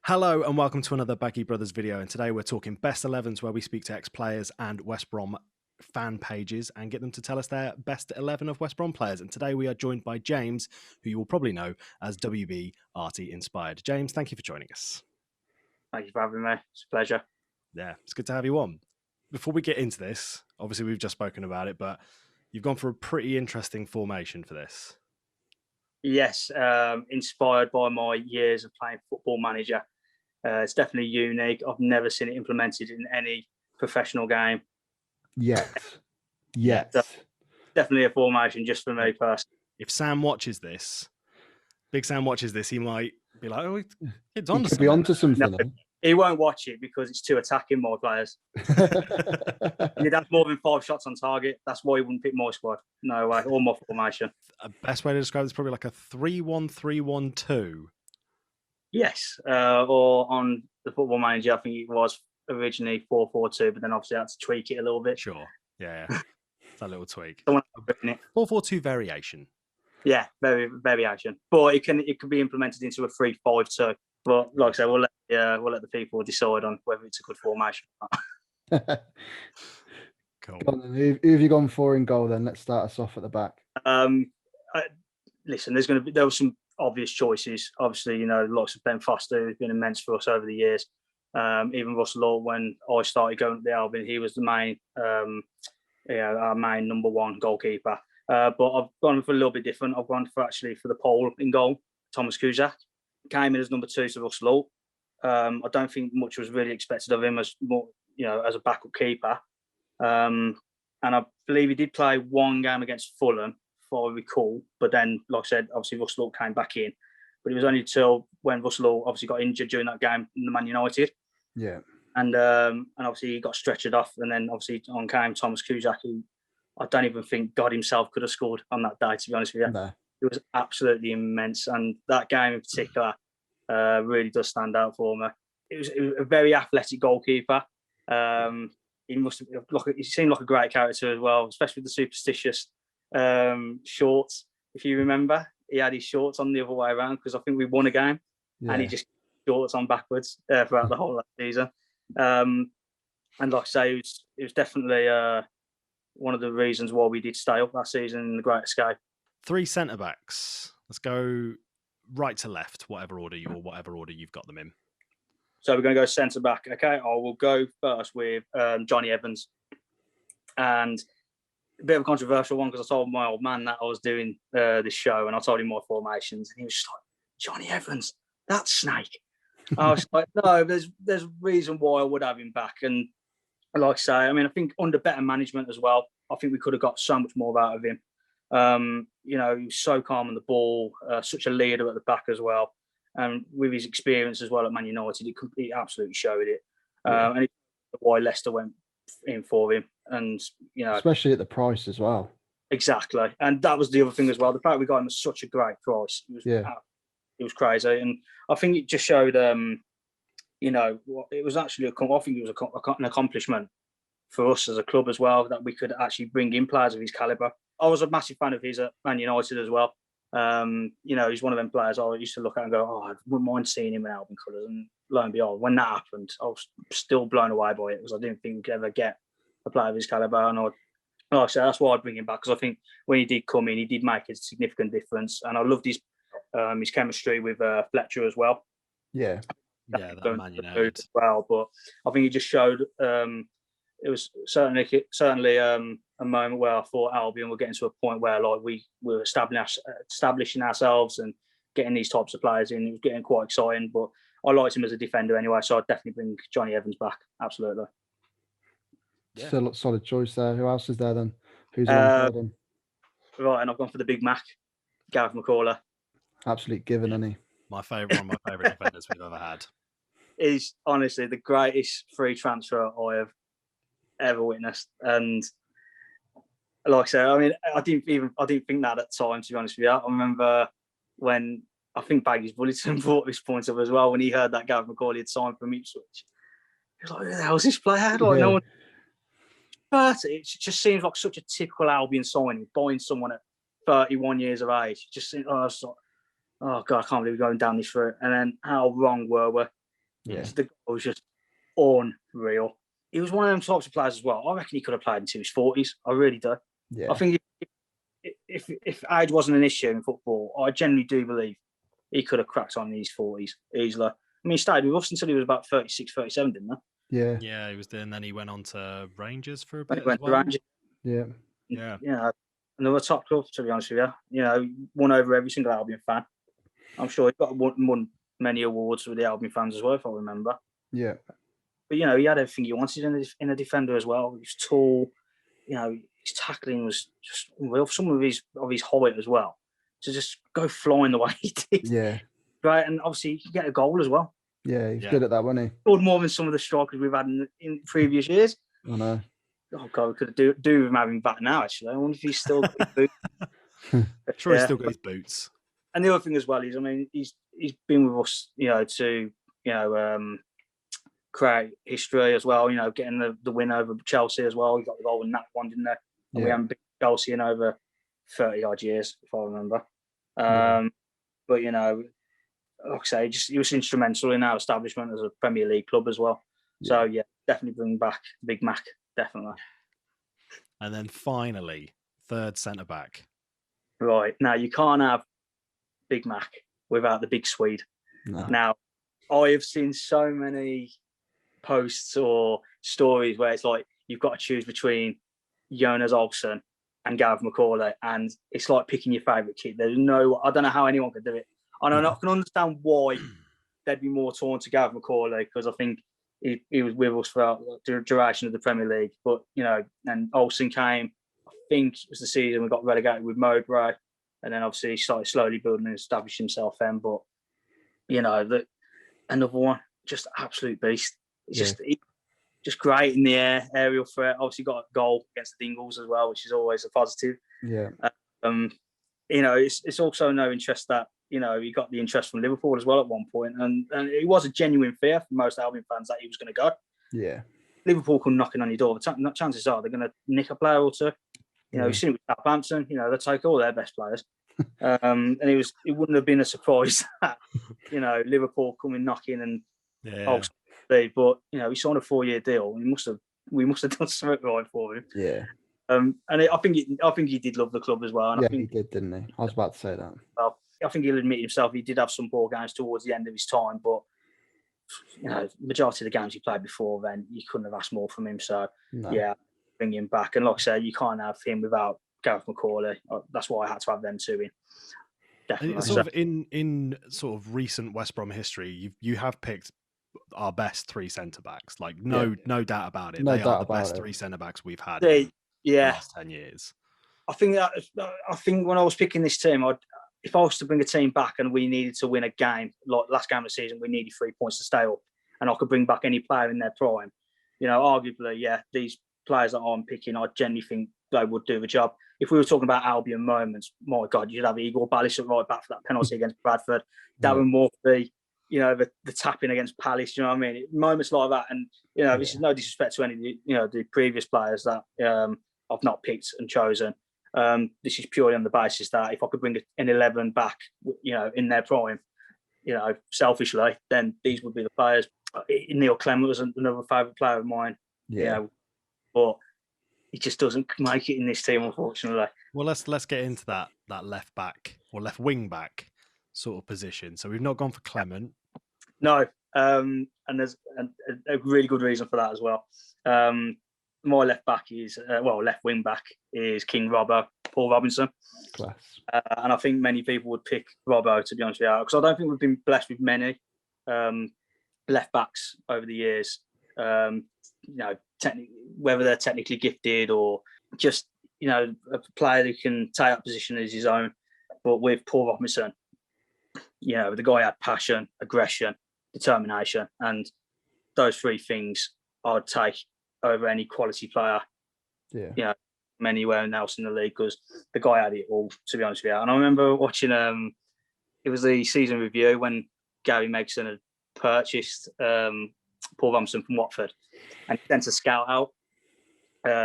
Hello and welcome to another Baggie Brothers video, and today we're talking best 11s where we speak to ex-players and West Brom fan pages and get them to tell us their best 11 of West Brom players. And today we are joined by James, who you will probably know as WBARTYINSPIRED. James, thank you for joining us. Thank you for having me. It's a pleasure. Yeah, it's good to have you on. Before we get into this, obviously we've just spoken about it, but you've gone for a pretty interesting formation for this. Yes, inspired by my years of playing Football Manager. It's definitely unique. I've never seen it implemented in any professional game. Yet. Definitely a formation just for me personally. If Sam watches this, Big Sam watches this, he might be like, "Oh, it's He could be onto something." No, he won't watch it because it's too attacking, my players. You'd have more than 5 shots on target. That's why he wouldn't pick my squad. No way. Or my formation. A best way to describe it is probably like a 3-1-3-1-2. Yes. Or on the Football Manager, I think it was originally 4-4-2, but then obviously I had to tweak it a little bit. Sure. Yeah. It's a little tweak. 4-4-2 variation. Yeah, variation. But it could be implemented into a 3-5-2. But like I said, we'll let the people decide on whether it's a good formation or not. Cool. Who have you gone for in goal then? Let's start us off at the back. Listen, there were some obvious choices. Obviously, the likes of Ben Foster, who's been immense for us over the years. Even Russell Law, when I started going to the Albion, he was the main, our main number one goalkeeper. But I've gone for a little bit different. I've gone for the pole in goal, Thomas Cusack. Came in as number 2 to Russell Law. I don't think much was really expected of him as more, as a backup keeper. And I believe he did play one game against Fulham, if I recall. But then, like I said, obviously Russell Law came back in. But it was only until when Russell Law obviously got injured during that game in the Man United. Yeah. And obviously he got stretchered off. And then obviously on came Thomas Cusack, who I don't even think God himself could have scored on that day, to be honest with you. No. It was absolutely immense. And that game in particular really does stand out for me. It was a very athletic goalkeeper. He seemed like a great character as well, especially with the superstitious shorts. If you remember, he had his shorts on the other way around because I think we won a game and he just shorts on backwards throughout the whole of that season. And like I say, it was definitely one of the reasons why we did stay up that season in the Great Escape. 3 centre-backs. Let's go right to left, whatever order you've got them in. So we're going to go centre-back. Okay, I will go first with Johnny Evans. And a bit of a controversial one because I told my old man that I was doing this show and I told him my formations. And he was just like, Johnny Evans, that snake. I was like, no, there's a reason why I would have him back. And like I say, I think under better management as well, I think we could have got so much more out of him. He was so calm on the ball, such a leader at the back as well. And with his experience as well at Man United, he absolutely showed it. And it's why Leicester went in for him. And, especially at the price as well. Exactly. And that was the other thing as well. The fact we got him at such a great price. It was crazy. And I think it just showed, it was actually, I think it was an accomplishment for us as a club as well, that we could actually bring in players of his calibre. I was a massive fan of his at Man United as well. He's one of them players I used to look at and go, I wouldn't mind seeing him in Albion colours. And lo and behold, when that happened, I was still blown away by it because I didn't think we could ever get a player of his calibre. And like I said, that's why I'd bring him back, because I think when he did come in, he did make a significant difference. And I loved his chemistry with Fletcher as well. Yeah. Yeah, that Man United as well. But I think he just showed it was certainly a moment where I thought Albion were getting to a point where we were establishing ourselves and getting these types of players in. It was getting quite exciting, but I liked him as a defender anyway, so I'd definitely bring Johnny Evans back. Absolutely. Yeah. Still a solid choice there. Who else is there then? Who's alongside him? Right, and I've gone for the Big Mac, Gareth McCauley. Absolute given, isn't he? One of my favourite defenders we've ever had. He's honestly the greatest free transfer I have ever witnessed. And like I said, I didn't think that at the time, to be honest with you. I remember when I think Baggie's Bulletin brought this point up as well, when he heard that Gareth McCauley had signed from Ipswich. He was like, who the hell's this player? No one. But it just seems like such a typical Albion signing, buying someone at 31 years of age. Just think, oh God, I can't believe we're going down this route. And then how wrong were we? Yeah. The guy was just unreal. He was one of them types of players as well. I reckon he could have played into his 40s. I really do. Yeah. I think if age wasn't an issue in football, I genuinely do believe he could have cracked on in his 40s easily. I mean, he stayed with us until he was about 36, 37, didn't he? Yeah. Yeah, he was there, and then he went on to Rangers for a When bit he went as to well. Rangers. Yeah. Yeah. You know, another top club, to be honest with you. You know, won over every single Albion fan. I'm sure he got won many awards with the Albion fans as well, if I remember. Yeah. But, you know, he had everything he wanted in a defender as well. He was tall. You know, his tackling was just unreal. Some of his height as well. To just go flying the way he did. Yeah. Right, and obviously he could get a goal as well. Yeah, he's good at that, wasn't he? Scored more than some of the strikers we've had in previous years. I know. Oh God, we could do with him having back now. Actually, I wonder if he's still got his boots. Sure, he's still got his boots. And the other thing as well is, I mean, he's been with us, you know, to create history as well. You know, getting the win over Chelsea as well. He got the goal in that one, didn't they? And we haven't beat Chelsea in over 30 odd years, if I remember. But you know, like I say, he was instrumental in our establishment as a Premier League club as well. So yeah, definitely bring back Big Mac, definitely. And then finally, third centre back. Right, now you can't have Big Mac without the big Swede. No. Now, I have seen so many posts or stories where it's like you've got to choose between Jonas Olsson and Gareth McCauley, and it's like picking your favourite kid. I don't know how anyone could do it. And I can understand why they'd be more torn to Gareth McCauley, because I think he was with us throughout the duration of the Premier League. But, you know, and Olsson came, I think it was the season we got relegated with Mowbray, and then obviously he started slowly building and establishing himself then. But, you know, another one, just absolute beast. It's just great in the air, aerial threat. Obviously got a goal against the Dingles as well, which is always a positive. Yeah. You know, it's also no interest that, you know, he got the interest from Liverpool as well at one point, and it was a genuine fear for most Albion fans that he was going to go. Yeah. Liverpool come knocking on your door. The chances are they're going to nick a player or two. You know, you've seen it with Southampton. You know, they take all their best players, and it wouldn't have been a surprise that, you know, Liverpool coming knocking and but you know, he signed a 4-year deal. We must have done something right for him. Yeah. And I think he did love the club as well. And I think he did, didn't he? I was about to say that. Well, I think he'll admit himself he did have some poor games towards the end of his time, but you know, majority of the games he played before then, you couldn't have asked more from him. So yeah, bring him back. And like I said, you can't have him without Gareth McCauley. That's why I had to have them two in. Definitely. Sort of in sort of recent West Brom history, you have picked our best three centre backs. Like no doubt about it. They are the best three centre backs we've had in the last 10 years. I think when I was picking this team, if I was to bring a team back and we needed to win a game, like last game of the season, we needed 3 points to stay up, and I could bring back any player in their prime, you know, arguably, these players that I'm picking, I genuinely think they would do the job. If we were talking about Albion moments, my God, you'd have Igor Ballis at right back for that penalty against Bradford, Darren Murphy, you know, the tapping against Palace, you know what I mean? Moments like that. And, you know, this is no disrespect to any of the previous players that I've not picked and chosen. This is purely on the basis that if I could bring an 11 back, you know, in their prime, you know, selfishly, then these would be the players. Neil Clement was another favourite player of mine. You know, but he just doesn't make it in this team, unfortunately. Well, let's get into that left back or left wing back sort of position. So we've not gone for Clement. No, and there's a really good reason for that as well. My left back is left wing back is King Robbo, Paul Robinson. Class. And I think many people would pick Robbo, to be honest with you, because I don't think we've been blessed with many left backs over the years. You know, whether they're technically gifted or just, you know, a player who can take that position as his own. But with Paul Robinson, you know, the guy had passion, aggression, determination, and those three things I'd take over any quality player, you know, anywhere else in the league, because the guy had it all, to be honest with you. And I remember watching, it was the season review when Gary Megson had purchased Paul Robinson from Watford, and he sent a scout out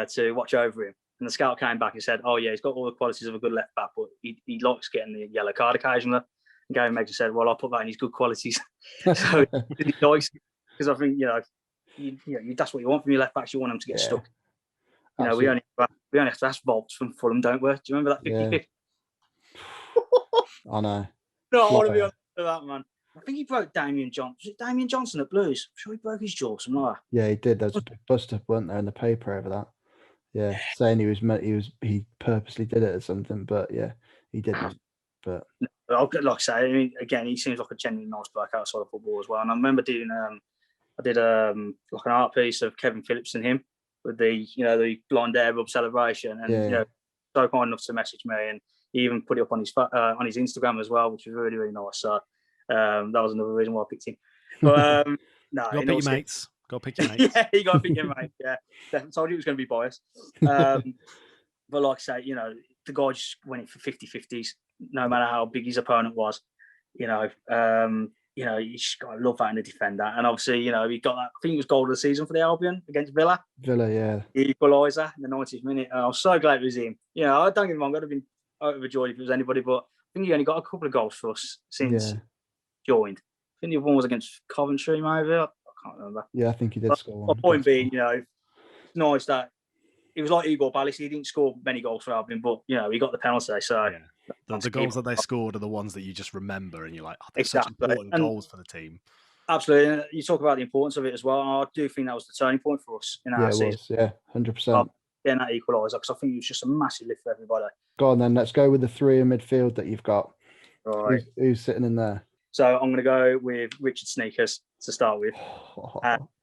to watch over him. And the scout came back and said, "Oh yeah, he's got all the qualities of a good left back, but he likes getting the yellow card occasionally." And Gary Megson said, "Well, I'll put that in his good qualities." So he likes because I think that's what you want from your left backs. You want them to get stuck. You know, we only have to ask Volts from Fulham, don't we? Do you remember that 50-50? I know. No, I want to be on that, man. I think he broke Damien Johnson. Was it Damien Johnson at Blues? I'm sure he broke his jaw, something like that. Yeah, he did. There's a big bust up, weren't there, in the paper over that? Yeah, saying he purposely did it or something, but yeah, he didn't. But like I say, I mean, again, he seems like a genuinely nice bloke outside of football as well. And I remember doing like an art piece of Kevin Phillips and him with the blonde hair rub celebration, and so kind enough to message me, and he even put it up on his Instagram as well, which was really, really nice. So that was another reason why I picked him. But no, you got to pick your mates. Got to pick your mates. Yeah, you got to pick your mate. Yeah, definitely told you it was going to be biased. But like I say, the guy just went in for 50-50s, no matter how big his opponent was. You just got to love that in a defender. And obviously, he got that. I think it was goal of the season for the Albion against Villa. Yeah. The equaliser in the 90th minute. And I was so glad it was him. I don't get me wrong, I'd have been overjoyed if it was anybody, but I think he only got a couple of goals for us since he joined. I think the other one was against Coventry, maybe. I can't remember. Yeah, I think he did score one. My point being, it's nice that it was like Igor Ballis. He didn't score many goals for Albion, but he got the penalty. So the goals that they scored are the ones that you just remember, and you're like, they're such important goals for the team. Absolutely, and you talk about the importance of it as well. And I do think that was the turning point for us in our season. Yeah, 100%. Getting that equaliser, because I think it was just a massive lift for everybody. Go on then, let's go with the three in midfield that you've got. Right, who's sitting in there? So I'm going to go with Richard Sneakers to start with.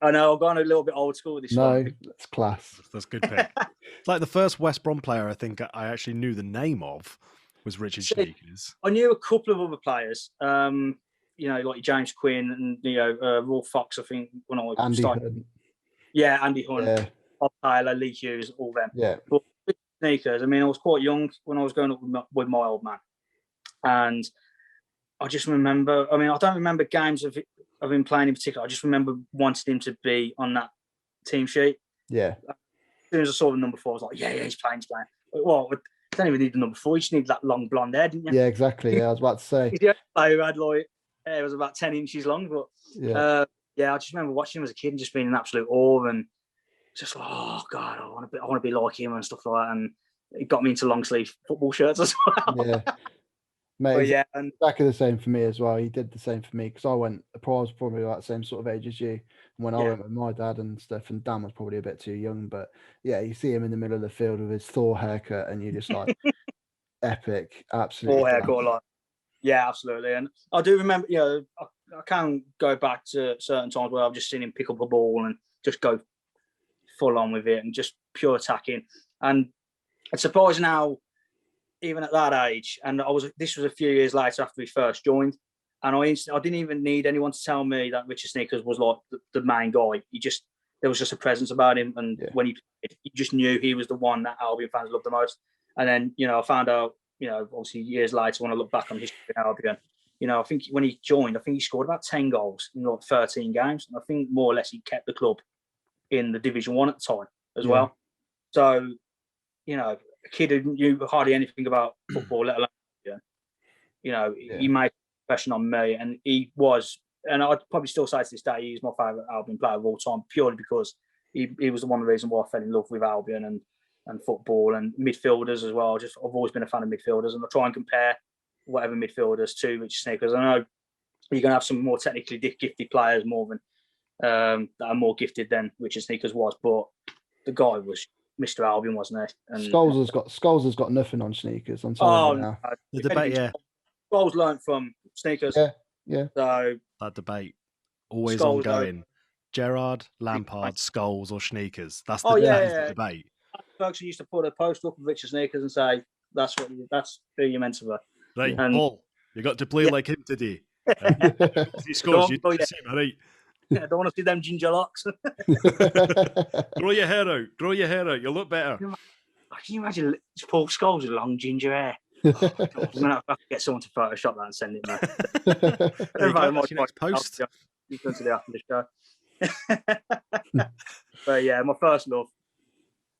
I know I've gone a little bit old school with this one. No, that's class. That's a good pick. It's like the first West Brom player I think I actually knew the name of was Richard Sneakers. I knew a couple of other players, like James Quinn and Raw Fox. I think when I started. Hunt. Yeah, Andy Hunt, Bob Taylor, Lee Hughes, all them. Yeah. But Sneakers. I mean, I was quite young when I was growing up with my old man, and I just remember. I mean, I don't remember games of him playing in particular. I just remember wanting him to be on that team sheet. Yeah. As soon as I saw the number 4, I was like, yeah, he's playing. Well, you don't even need the number 4. You just need that long blonde hair, didn't you? Yeah, exactly. Yeah, I was about to say. He's the only player who had hair was about 10 inches long. But I just remember watching him as a kid and just being in absolute awe, and just like, oh God, I want to be like him and stuff like that. And it got me into long sleeve football shirts as well. Yeah. Mate, and exactly the same for me as well. He did the same for me because I was probably like the same sort of age as you. When I went with my dad and stuff, and Dan was probably a bit too young, but yeah, you see him in the middle of the field with his Thor haircut, and you're just like, epic, absolutely. Thor haircut, like, yeah, absolutely. And I do remember, I can go back to certain times where I've just seen him pick up a ball and just go full on with it and just pure attacking. And it's surprising how, even at that age, and this was a few years later after we first joined, and I didn't even need anyone to tell me that Richard Sneakers was like the main guy. There was just a presence about him, and when he played, you just knew he was the one that Albion fans loved the most. And then, I found out, obviously years later when I look back on history of Albion, I think when he joined, I think he scored about 10 goals in 13 games, and I think more or less he kept the club in the Division 1 at the time as well. So, a kid who knew hardly anything about football, let alone, he made an impression on me, and he was, and I'd probably still say to this day, he's my favourite Albion player of all time, purely because he was the one of the reasons why I fell in love with Albion and football and midfielders as well. I've always been a fan of midfielders, and I try and compare whatever midfielders to Richard Sneakers. I know you're going to have some more technically gifted players more than that are more gifted than Richard Sneakers was, but the guy was Mr. Albion, wasn't he? And Scholes has got nothing on Sneakers. I'm telling you now. The debate, Scholes learned from Sneakers. Yeah. So that debate always ongoing. Gerrard, Lampard, Scholes, or Sneakers. That's the debate. Folks used to put a post up of Richard Sneakers and say, "That's who you're meant to be." Right, Paul, you got to play like him today. He scores, you see him, right? I don't want to see them ginger locks. Grow your hair out. You'll look better. Can you imagine Paul Scholes with long ginger hair? Oh, God, I'm going to have to get someone to Photoshop that and send it, man. That's your next post. He's going to the after the show. But yeah, my first love,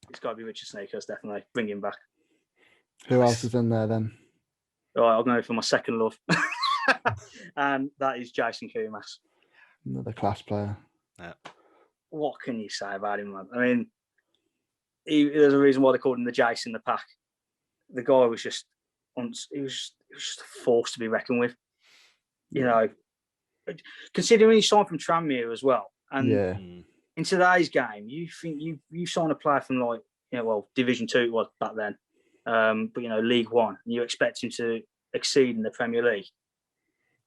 it's got to be Richard Sneakers, definitely. Bring him back. Who else is in there then? All right, I'll go for my second love. And that is Jason Kumas. Another class player. what can you say about him, man? I mean, there's a reason why they called him the Jace in the pack. The guy was just, he was just a force to be reckoned with. You know, considering he signed from Tranmere as well, and in today's game, you think you sign a player from like, Division 2 it was back then, but League One, and you expect him to exceed in the Premier League.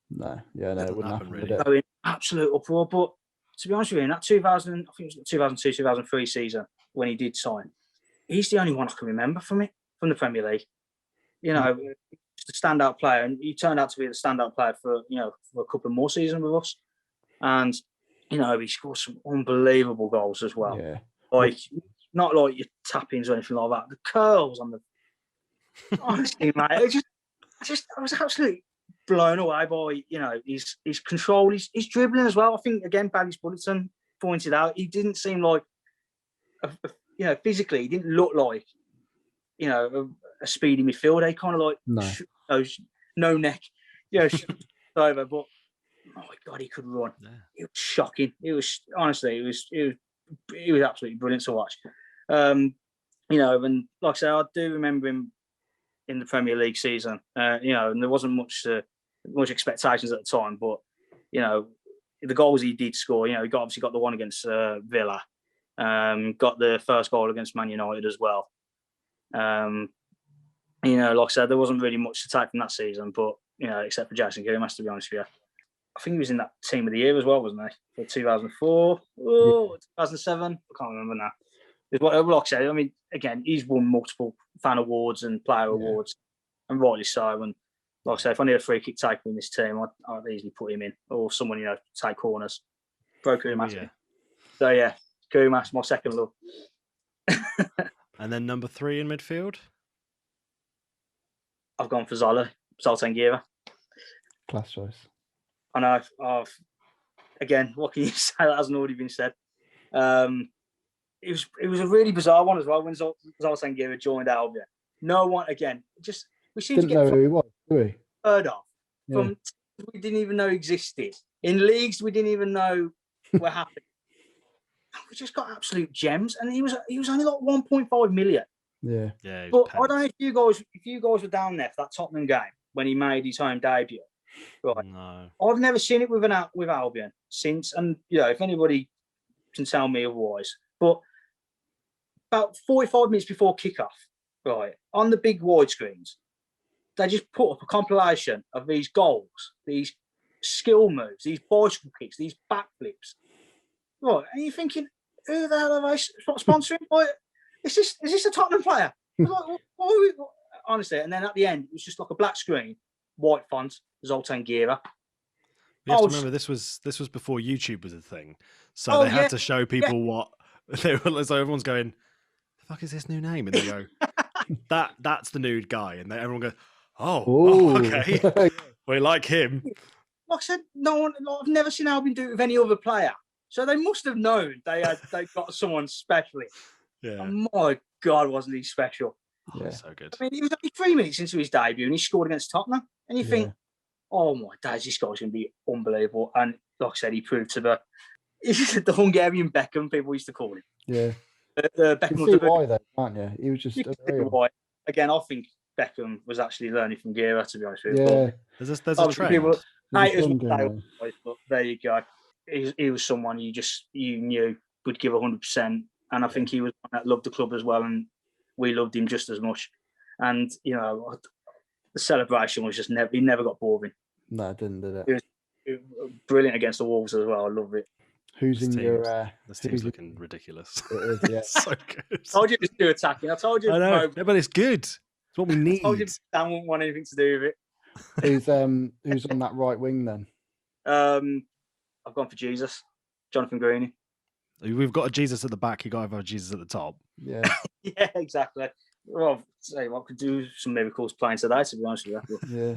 No, it wouldn't happen really. In absolute uproar. But to be honest with you, in that 2002-2003 season when he did sign, he's the only one I can remember from the Premier League. Just a standout player, and he turned out to be the standout player for a couple more seasons with us. And he scored some unbelievable goals as well. Yeah. Like, not like your tap-ins or anything like that. The curls on the honestly, mate, I was absolutely blown away by his control, his dribbling as well. I think again, Baggie's bulletin pointed out he didn't seem like physically he didn't look like a speedy midfielder. He kind of like no neck, over. But oh my God, he could run. Yeah. It was shocking. It was honestly, it was absolutely brilliant to watch. And like I say, I do remember him in the Premier League season. And there wasn't much expectations at the time, but the goals he did score. He obviously got the one against Villa, got the first goal against Man United as well. Like I said, there wasn't really much to take from that season, but except for Jason Kumas, to be honest with you. I think he was in that team of the year as well, wasn't he? For 2004, 2007, I can't remember now. Like I said, I mean, again, he's won multiple fan awards and player awards, and rightly so. And like I said, if I need a free kick taker in this team, I'd easily put him in, or someone take corners. Pro Kumas. Yeah. So yeah, Kumas, my second love. And then number 3 in midfield, I've gone for Zola, Sultan Gera. Class choice. I know. Again, what can you say that hasn't already been said? It was a really bizarre one as well when Sultan Gera joined Albion. No one, again, we seem to know who he was, do we? Heard of. Yeah. From we didn't even know existed. In leagues we didn't even know were happening. We just got absolute gems, and he was only like 1.5 million. Yeah. But I don't know if you guys were down there for that Tottenham game when he made his home debut. Right. No. I've never seen it with Albion since, and if anybody can tell me otherwise. But about 45 minutes before kickoff, right, on the big widescreens, they just put up a compilation of these goals, these skill moves, these bicycle kicks, these backflips. Right, and you're thinking, who the hell are they sponsoring? Like, is this a Tottenham player? Like, honestly, and then at the end, it was just like a black screen, white font, Zoltan Gera. You have to remember this was before YouTube was a thing, so they had to show people what they were. So everyone's going, "The fuck is this new name?" And they go, "That's the nude guy," and everyone goes, "Oh, okay, we like him." Like I said, no one. I've never seen Albion do it with any other player, so they must have known they got someone special. Yeah. And my God, wasn't he special? Yeah, so good. I mean, he was only 3 minutes into his debut, and he scored against Tottenham, and you think, oh my days, this guy's going to be unbelievable. And like I said, he proved to be. He's the Hungarian Beckham, people used to call him. Yeah. Beckham you can see why, though, can't you? He was just. Again, I think Beckham was actually learning from Gera, to be honest with you. Yeah. There's a trend. But there you go. He was someone you knew would give 100%. And I think he was one that loved the club as well. And we loved him just as much. And, the celebration was just he never got boring. No, it didn't, did it? It was brilliant against the Wolves as well. I love it. Who's in your... This team's looking ridiculous. It is, yeah. So good. I told you to do attacking. I told you. I know, but it's good. It's what we need. I told you Dan wouldn't want anything to do with it. Who's on that right wing then? I've gone for Jesus. Jonathan Greeny. We've got a Jesus at the back. You got to have a Jesus at the top. Yeah. Yeah, exactly. Well, say what could do some miracles playing today, to be honest with you. Yeah.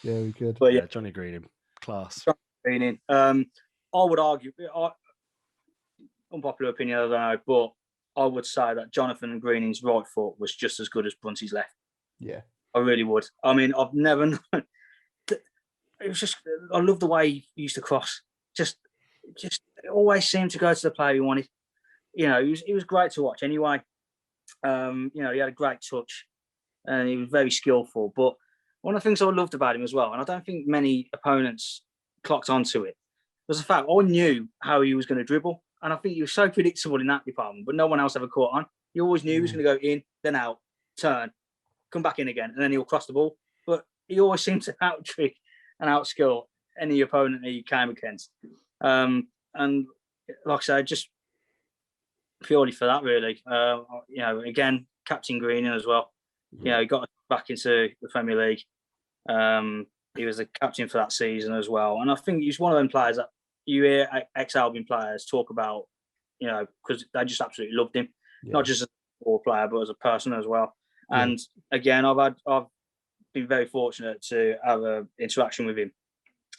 Yeah, we could. But yeah, Johnny Greening, class. Johnny Greening. I would argue, unpopular opinion, I don't know, but I would say that Jonathan Greening's right foot was just as good as Brunty's left. Yeah. I really would. I mean, I've never known. It was just, I love the way he used to cross. Just always seemed to go to the player he wanted. You know, he was great to watch anyway. You know, he had a great touch and he was very skillful. But one of the things I loved about him as well, and I don't think many opponents clocked onto it, was the fact I knew how he was going to dribble. And I think he was so predictable in that department, but no one else ever caught on. You always knew he was going to go in, then out, turn, come back in again, and then he'll cross the ball. But he always seemed to out-trick and out-skill any opponent that he came against. And like I said, just purely for that, really. You know, again, Captain Greening as well. You know, he got back into the Premier League. He was the captain for that season as well. And I think he's one of them players that you hear ex-Albion players talk about, you know, because they just absolutely loved him, not just as a football player, but as a person as well. And again, I've been very fortunate to have an interaction with him.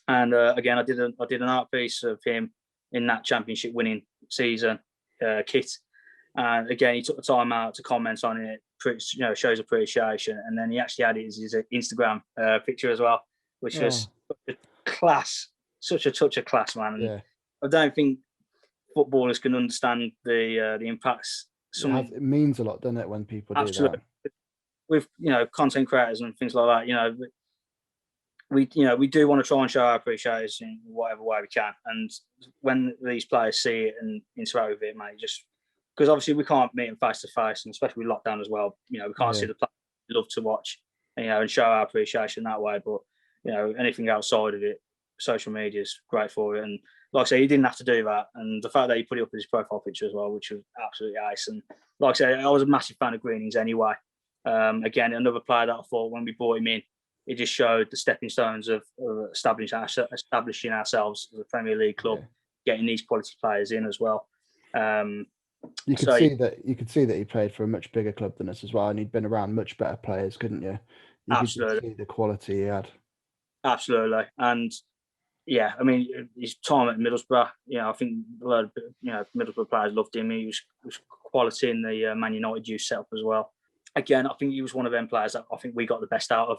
And again, I did an art piece of him in that championship winning season kit. And again, he took the time out to comment on it, you know, shows appreciation. And then he actually added his Instagram picture as well, which was such a touch of class, man. And I don't think footballers can understand the impacts. It means a lot, doesn't it, when people do that? With, you know, content creators and things like that, you know, we do want to try and show our appreciation in whatever way we can. And when these players see it and interact with it, mate, just because obviously we can't meet them face to face, and especially with lockdown as well, you know, we can't see the players we love to watch, you know, and show our appreciation that way. But, you know, anything outside of it, social media is great for it. And like I say, he didn't have to do that. And the fact that he put it up as his profile picture as well, which was absolutely nice. And like I say, I was a massive fan of Greenings anyway. Again, another player that I thought when we brought him in, it just showed the stepping stones of establishing ourselves as a Premier League club, getting these quality players in as well. You could see that he played for a much bigger club than us as well, and he'd been around much better players, couldn't you? Absolutely. Could see the quality he had. Absolutely. And yeah, I mean, his time at Middlesbrough, you know, I think a lot of, you know, Middlesbrough players loved him. He was quality in the Man United youth setup as well. Again, I think he was one of them players that I think we got the best out of,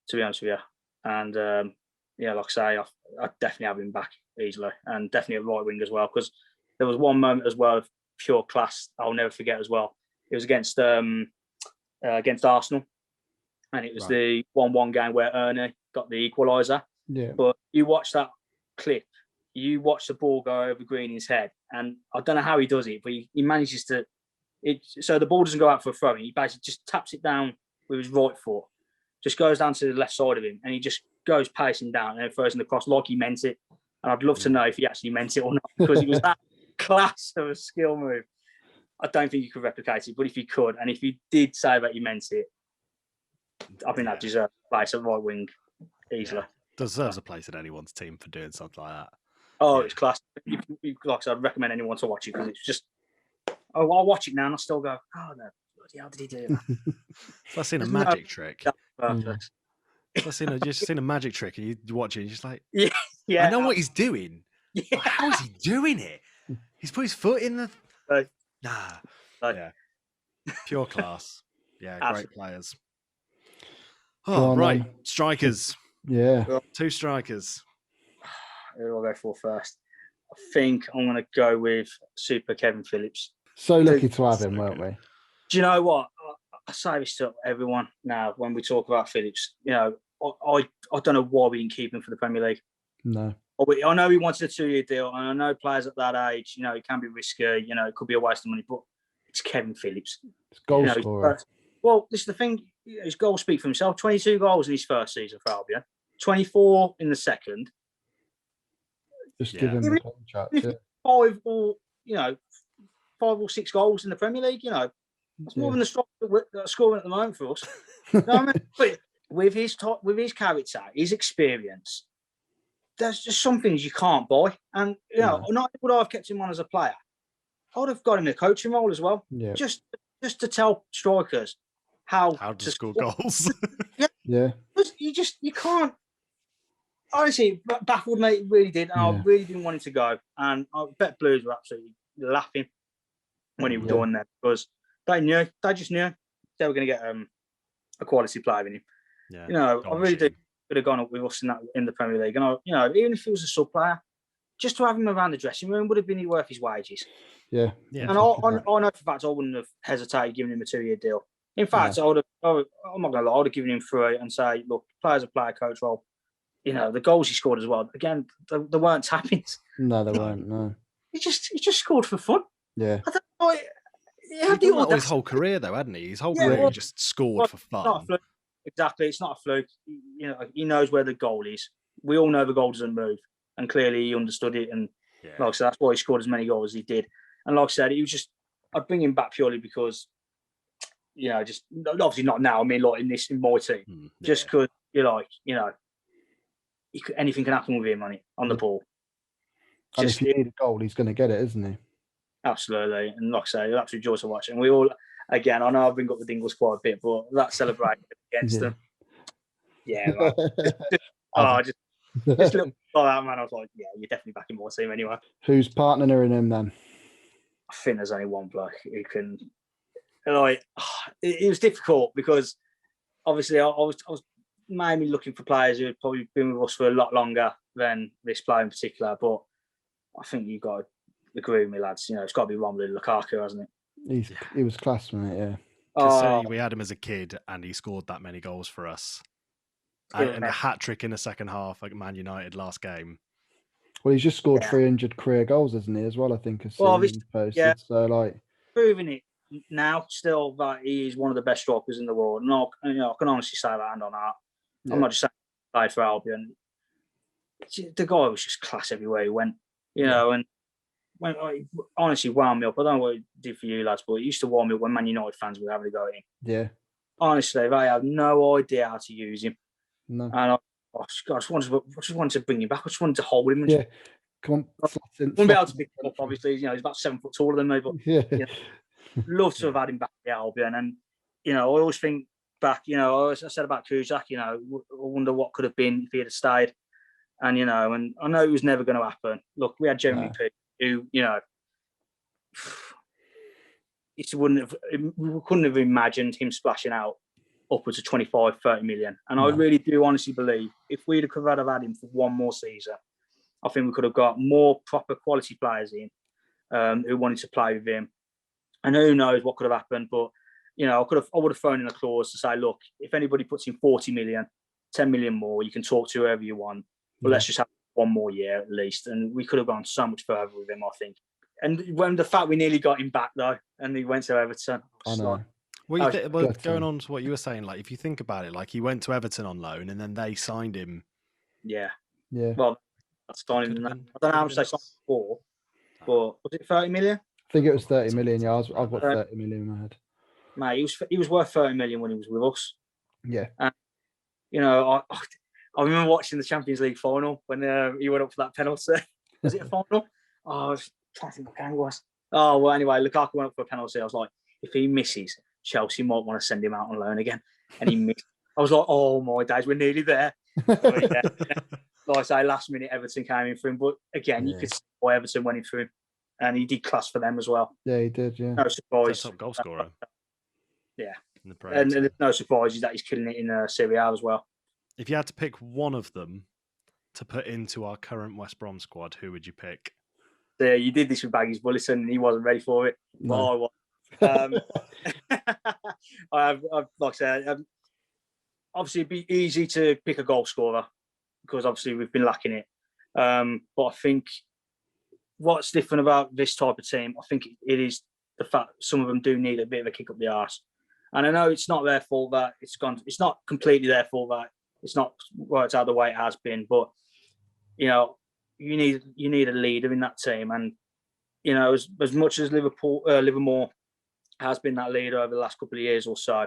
to be honest with you. And yeah, like I say, I definitely have him back easily, and definitely a right wing as well, because there was one moment as well of pure class I'll never forget as well. It was against Arsenal, and it was the 1-1 game where Ernie got the equaliser. Yeah. But you watch that clip, you watch the ball go over Greening's head, and I don't know how he does it, but he manages to. So the ball doesn't go out for a throw. He basically just taps it down with his right foot, just goes down to the left side of him, and he just goes pacing down and throws in the cross like he meant it. And I'd love to know if he actually meant it or not, because it was that class of a skill move. I don't think you could replicate it, but if you could, and if you did say that you meant it, I think that deserves a place at right wing easily. Deserves a place in anyone's team for doing something like that. Oh, it's class. Like I said, I'd recommend anyone to watch it, because it's just. Oh, I'll watch it now and I still go, oh no, bloody hell did he do that? I've seen a magic trick. I've seen a magic trick, and you watch it, and you're just like, yeah, I know what he's doing. Yeah. How is he doing it? He's put his foot in the. Pure class. Yeah, great players. Oh, right, strikers. Yeah, 2 strikers. Who do I go for first? I think I'm going to go with Super Kevin Phillips. So lucky to have him, weren't we? Do you know what? I say this to everyone now when we talk about Phillips. You know, I don't know why we didn't keep him for the Premier League. No. I know he wanted a 2-year deal, and I know players at that age, you know, it can be risky, you know, it could be a waste of money, but it's Kevin Phillips. It's goal scorer. Well, this is the thing. His goals speak for himself. 22 goals in his first season for Albion, 24 in the second. Just give him the contract. 5 or 6 goals in the Premier League, you know. It's more than the striker that's scoring at the moment for us. You know what I mean? But with his character, his experience, there's just some things you can't buy. And, you know, not would I have kept him on as a player. I would have got him in a coaching role as well. Yeah. Just to tell strikers how to score goals. Yeah. You can't. Honestly, it baffled me. It really did. And I really didn't want him to go. And I bet Blues were absolutely laughing when he was doing that, because they just knew they were going to get a quality player in him. Yeah. You know, I really could have gone up with us in the Premier League. And even if he was a sub player, just to have him around the dressing room would have been worth his wages. Yeah. And I know for a fact I wouldn't have hesitated giving him a 2-year deal. In fact, I'm not going to lie, I would have given him 3 and say, look, players a player, coach role. You know, the goals he scored as well. Again, they weren't tappings. No, they weren't. No. He just scored for fun. Yeah. I don't know. He's done that his whole career, though, hadn't he? His whole career, he just scored for fun. Not a fluke. Exactly, it's not a fluke. You know, he knows where the goal is. We all know the goal doesn't move, and clearly he understood it. And like I said, that's why he scored as many goals as he did. And like I said, I'd bring him back purely because, you know, just obviously not now. I mean, like in my team, just because you're like, you know, anything can happen with him on the ball. And if you need a goal, he's going to get it, isn't he? Absolutely. And like I say, it's absolute joy to watch. And we all, again, I know I bring up the Dingles quite a bit, but that celebration against them, man. Just look like that, man. I was like, yeah, you're definitely back in my team anyway. Who's partnering him then? I think there's only one bloke who can. Like, it was difficult because obviously I was mainly looking for players who had probably been with us for a lot longer than this player in particular. But I think you've got to agree with me, lads. You know, it's got to be Romelu Lukaku, hasn't it? He was class, wasn't it? Yeah. We had him as a kid, and he scored that many goals for us. And a hat trick in the second half, like Man United last game. Well, he's just scored 300 career goals, hasn't he? As well, I think. Posted. So, like, proving it now, still that he is one of the best strikers in the world. No, you know, I can honestly say that hand on heart. I'm not just saying he played for Albion. The guy was just class everywhere he went. You know, and when honestly wound me up. I don't know what it did for you lads, but it used to warm me up when Man United fans were having to go at him. Yeah. Honestly, they have no idea how to use him. No. And I just wanted to bring him back. I just wanted to hold him. And come on. I wouldn't be able to pick him up, obviously. You know, he's about 7 foot taller than me, but you know, love to have had him back at Albion. And, you know, I always think back, you know, I said about Cusack, you know, I wonder what could have been if he had stayed. And, you know, and I know it was never going to happen. Look, we had Jeremy P, who, you know, we couldn't have imagined him splashing out upwards of 25, 30 million. And I really do honestly believe if we'd have had him for one more season, I think we could have got more proper quality players in who wanted to play with him. And who knows what could have happened. But, you know, I would have thrown in a clause to say, look, if anybody puts in 40 million, 10 million more, you can talk to whoever you want. But let's just have one more year at least. And we could have gone so much further with him, I think. And when the fact we nearly got him back, though, and he went to Everton. I know. Going on to what you were saying, like, if you think about it, like, he went to Everton on loan and then they signed him. Yeah. Yeah. Well, that's signing him. I don't know how much they signed for, but was it 30 million? I think it was 30 million. Yeah, I've got 30 million in my head. Mate, he was worth 30 million when he was with us. Yeah. And, you know, I remember watching the Champions League final when he went up for that penalty. Was it a final? I was trying to think what game it was. Oh, well, anyway, Lukaku went up for a penalty. I was like, if he misses, Chelsea might want to send him out on loan again. And he missed. I was like, oh my days, we're nearly there. Like I say, last minute Everton came in for him. But again, you could see why Everton went in for him. And he did class for them as well. Yeah, he did, yeah. No surprise. Top goal scorer. Yeah. And there's no surprise that he's killing it in Serie A as well. If you had to pick one of them to put into our current West Brom squad, who would you pick? Yeah, you did this with Baggie's Bullison and he wasn't ready for it. No. Like I said, obviously it'd be easy to pick a goal scorer because obviously we've been lacking it. But I think what's different about this type of team, I think it is the fact some of them do need a bit of a kick up the arse. And I know it's not their fault that it's not completely their fault that it's not worked out the way it has been, but you know, you need a leader in that team. And you know, as much as Livermore has been that leader over the last couple of years or so,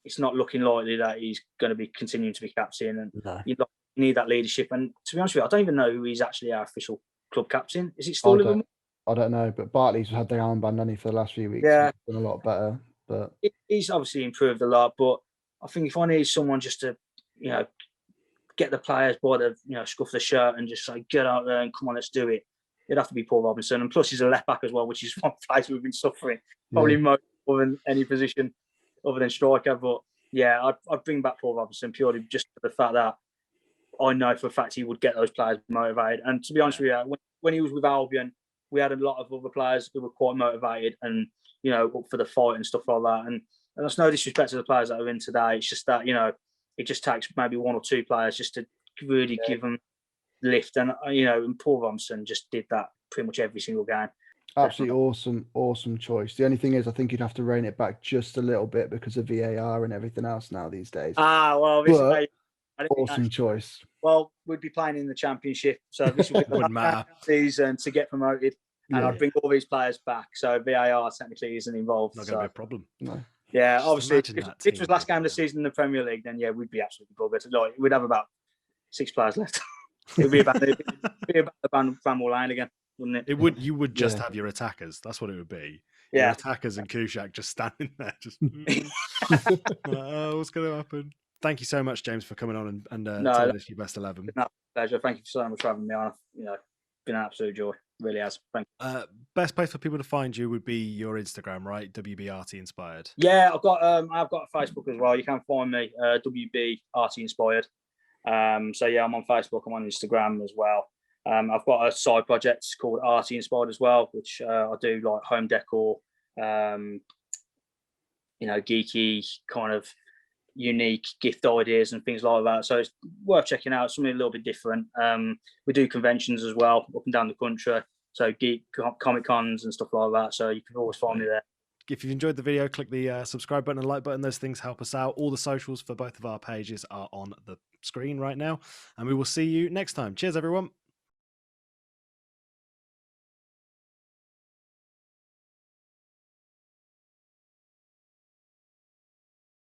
it's not looking likely that he's going to be continuing to be captain. And you need that leadership. And to be honest with you, I don't even know who is actually our official club captain. Is it still Livermore? I don't know, but Bartley's had their armband on him for the last few weeks. Yeah, he's done a lot better. But he's obviously improved a lot. But I think if I need someone just to, you know, get the players by the, you know, scuff the shirt and just say, get out there and come on, let's do it, it'd have to be Paul Robinson. And plus he's a left back as well, which is one place we've been suffering probably more than any position other than striker. But yeah, I'd bring back Paul Robinson purely just for the fact that I know for a fact he would get those players motivated. And to be honest with you, when he was with Albion, we had a lot of other players who were quite motivated and, you know, up for the fight and stuff like that. And that's no disrespect to the players that are in today. It's just that, you know, it just takes maybe 1 or 2 players just to really give them lift. And, you know, and Paul Robinson just did that pretty much every single game. Absolutely awesome choice. The only thing is, I think you'd have to rein it back just a little bit because of VAR and everything else now these days. Well, awesome choice. Well, we'd be playing in the Championship, so this would be the season to get promoted, and I'd bring all these players back. So VAR technically isn't involved. Not going to be a problem. No. Yeah, obviously, if this was last game of the season in the Premier League, then we'd be absolutely buggered. Like, we'd have about 6 players left. It'd be about the Bramwell Lane again, wouldn't it? It would. You would just have your attackers. That's what it would be. Yeah, your attackers and Cusack just standing there, just what's going to happen? Thank you so much, James, for coming on and telling us your best 11. No, pleasure. Thank you so much for having me on. You know, been an absolute joy. Really has. Thank you. Best place for people to find you would be your Instagram, right? WBARTYINSPIRED. Yeah, I've got a Facebook as well. You can find me WBARTYINSPIRED. So yeah, I'm on Facebook. I'm on Instagram as well. I've got a side project called Arty Inspired as well, which I do like home decor, you know, geeky kind of unique gift ideas and things like that. So it's worth checking out. Something a little bit different. We do conventions as well up and down the country. So geek comic cons and stuff like that. So you can always find me there. If you've enjoyed the video, click the subscribe button and like button. Those things help us out. All the socials for both of our pages are on the screen right now. And we will see you next time. Cheers, everyone.